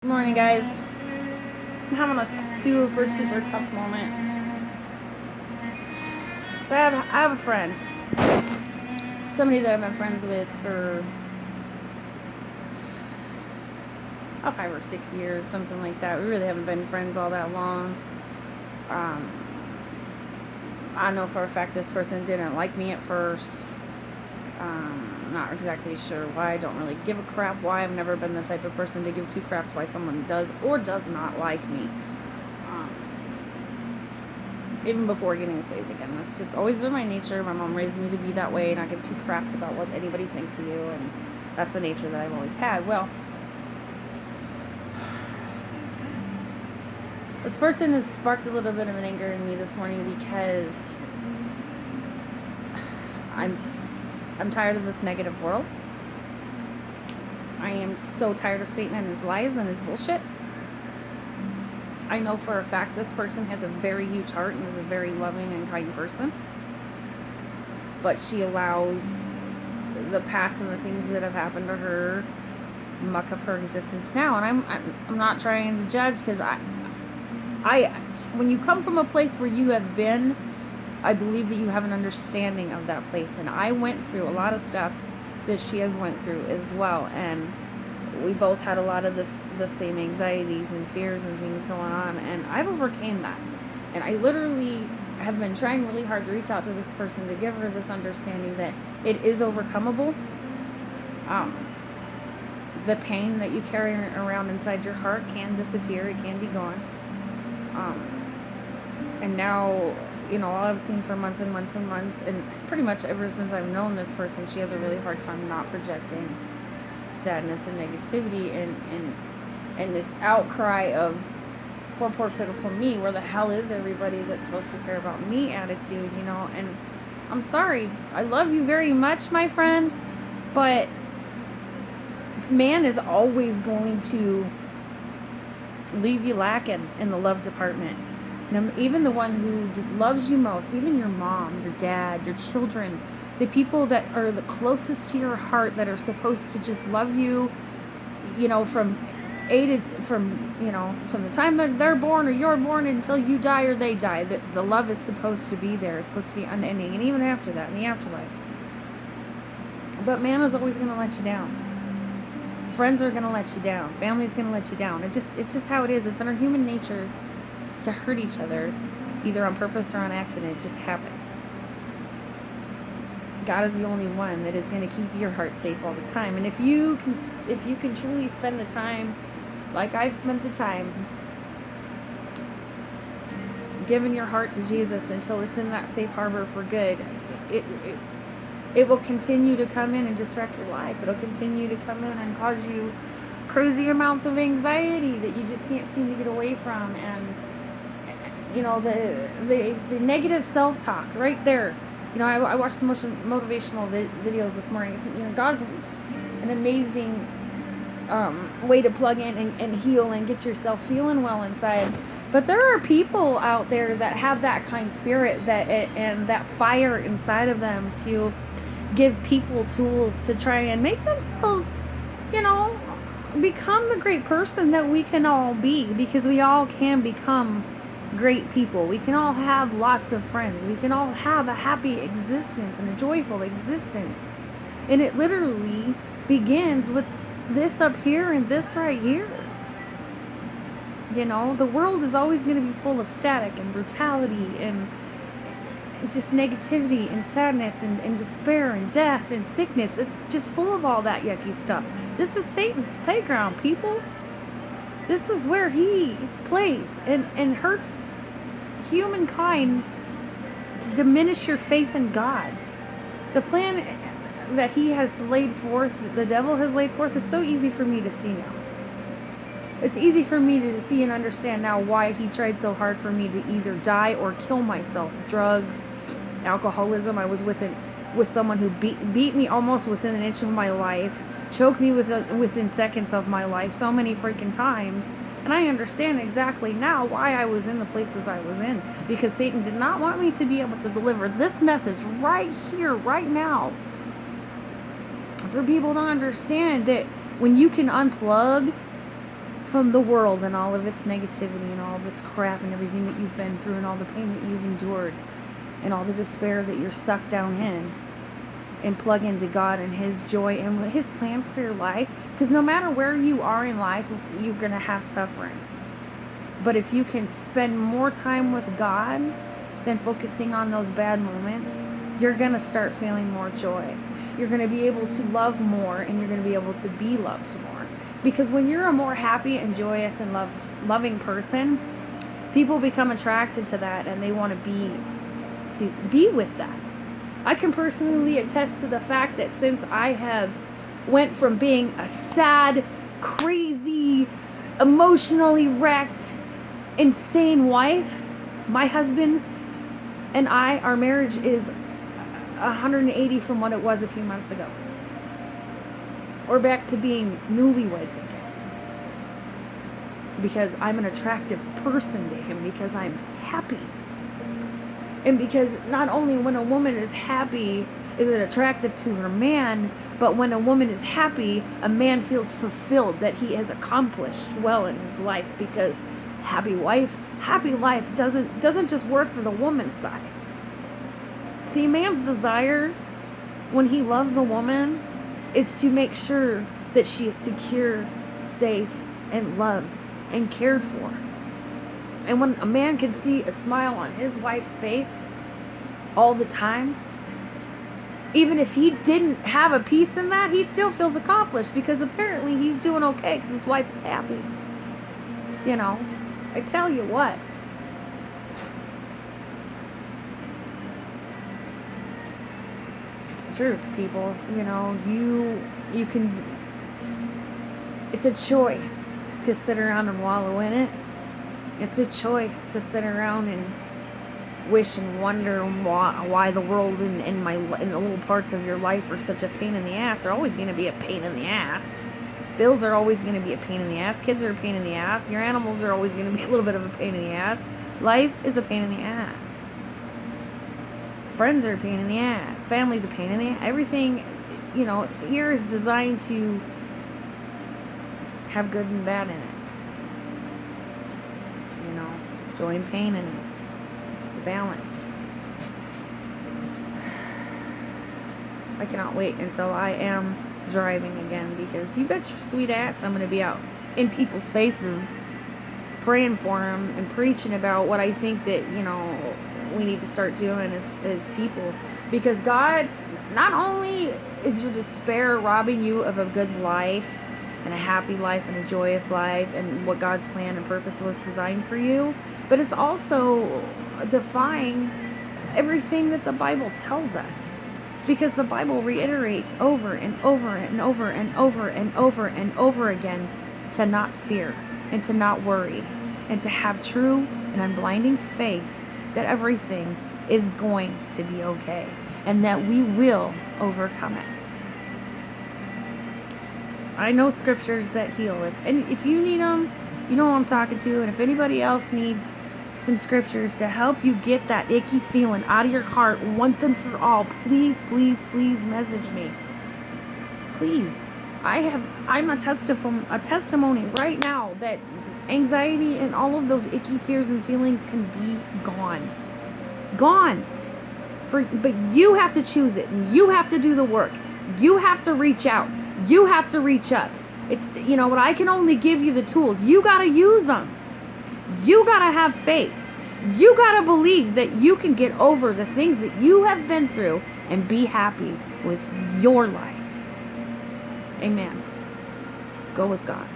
Good morning, guys. I'm having a super tough moment. So I have a friend, somebody that I've been friends with for about 5 or 6 years, something like that. We really haven't been friends all that long. I know for a fact this person didn't like me at first. Not exactly sure why. I don't really give a crap why. I've never been the type of person to give two craps why someone does or does not like me. Even before getting saved again. That's just always been my nature. My mom raised me to be that way, not give two craps about what anybody thinks of you, and that's the nature that I've always had. Well, this person has sparked a little bit of an anger in me this morning because I'm tired of this negative world. I am so tired of Satan and his lies and his bullshit. I know for a fact this person has a very huge heart and is a very loving and kind person. But she allows the past and the things that have happened to her muck up her existence now. And I'm not trying to judge, because I when you come from a place where you have been, I believe that you have an understanding of that place. And I went through a lot of stuff that she has went through as well. And we both had a lot of the same anxieties and fears and things going on. And I've overcame that. And I literally have been trying really hard to reach out to this person to give her this understanding that it is overcomeable. The pain that you carry around inside your heart can disappear. It can be gone. And now, all I've seen for months and months and months, and pretty much ever since I've known this person, she has a really hard time not projecting sadness and negativity and this outcry of poor pitiful me. Where the hell is everybody that's supposed to care about me attitude, and I'm sorry, I love you very much, my friend, but man is always going to leave you lacking in the love department. Even the one who loves you most, even your mom, your dad, your children, the people that are the closest to your heart, that are supposed to just love you, from the time that they're born or you're born until you die or they die. That the love is supposed to be there. It's supposed to be unending, and even after that, in the afterlife. But man is always going to let you down. Friends are going to let you down. Family's going to let you down. It's just how it is. It's in our human nature to hurt each other, either on purpose or on accident. It just happens. God is the only one that is going to keep your heart safe all the time. And if you can truly spend the time, like I've spent the time, giving your heart to Jesus until it's in that safe harbor for good, it will continue to come in and disrupt your life. It'll continue to come in and cause you crazy amounts of anxiety that you just can't seem to get away from. And the negative self-talk right there. I watched some motivational videos this morning. God's an amazing way to plug in and heal and get yourself feeling well inside. But there are people out there that have that kind of spirit and that fire inside of them to give people tools to try and make themselves, become the great person that we can all be, because we all can become great people. We can all have lots of friends. We can all have a happy existence and a joyful existence. And it literally begins with this up here and this right here. The world is always going to be full of static and brutality and just negativity and sadness and despair and death and sickness. It's just full of all that yucky stuff. This is Satan's playground, people. This is where he plays and hurts humankind to diminish your faith in God. The plan that he has laid forth, the devil has laid forth, is so easy for me to see now. It's easy for me to see and understand now why he tried so hard for me to either die or kill myself. Drugs, alcoholism. I was with someone who beat me almost within an inch of my life, choked me within seconds of my life so many freaking times. And I understand exactly now why I was in the places I was in, because Satan did not want me to be able to deliver this message right here, right now, for people to understand that when you can unplug from the world and all of its negativity and all of its crap and everything that you've been through and all the pain that you've endured and all the despair that you're sucked down in, and plug into God and His joy and His plan for your life. Because no matter where you are in life, you're going to have suffering. But if you can spend more time with God than focusing on those bad moments, you're going to start feeling more joy. You're going to be able to love more, and you're going to be able to be loved more. Because when you're a more happy and joyous and loving person, people become attracted to that, and they want to be with that. I can personally attest to the fact that since I have went from being a sad, crazy, emotionally wrecked, insane wife, my husband and our marriage is 180 from what it was a few months ago. We're back to being newlyweds again. Because I'm an attractive person to him, because I'm happy. And because not only when a woman is happy is it attractive to her man, but when a woman is happy, a man feels fulfilled that he has accomplished well in his life, because happy life doesn't just work for the woman's side. See, a man's desire when he loves a woman is to make sure that she is secure, safe, and loved and cared for. And when a man can see a smile on his wife's face all the time, even if he didn't have a piece in that, he still feels accomplished, because apparently he's doing okay because his wife is happy. You know, I tell you what. It's truth, people. You know, you can, it's a choice to sit around and wallow in it. It's a choice to sit around and wish and wonder why the world and the little parts of your life are such a pain in the ass. They're always going to be a pain in the ass. Bills are always going to be a pain in the ass. Kids are a pain in the ass. Your animals are always going to be a little bit of a pain in the ass. Life is a pain in the ass. Friends are a pain in the ass. Family's a pain in the ass. Everything, you know, here is designed to have good and bad in it. You know, joy and pain in it. It's a balance. I cannot wait until I am driving again, because you bet your sweet ass I'm going to be out in people's faces praying for them and preaching about what I think that, you know, we need to start doing as people. Because God, not only is your despair robbing you of a good life and a happy life and a joyous life and what God's plan and purpose was designed for you, but it's also defying everything that the Bible tells us. Because the Bible reiterates over and over and over and over and over and over again to not fear and to not worry and to have true and unblinding faith that everything is going to be okay and that we will overcome it. I know scriptures that heal. If you need them, you know who I'm talking to. And if anybody else needs some scriptures to help you get that icky feeling out of your heart once and for all, please, please, please message me. Please. I'm a testimony right now that anxiety and all of those icky fears and feelings can be gone. Gone. But you have to choose it. You have to do the work. You have to reach out. You have to reach up. It's, you know, but I can only give you the tools. You got to use them. You got to have faith. You got to believe that you can get over the things that you have been through and be happy with your life. Amen. Go with God.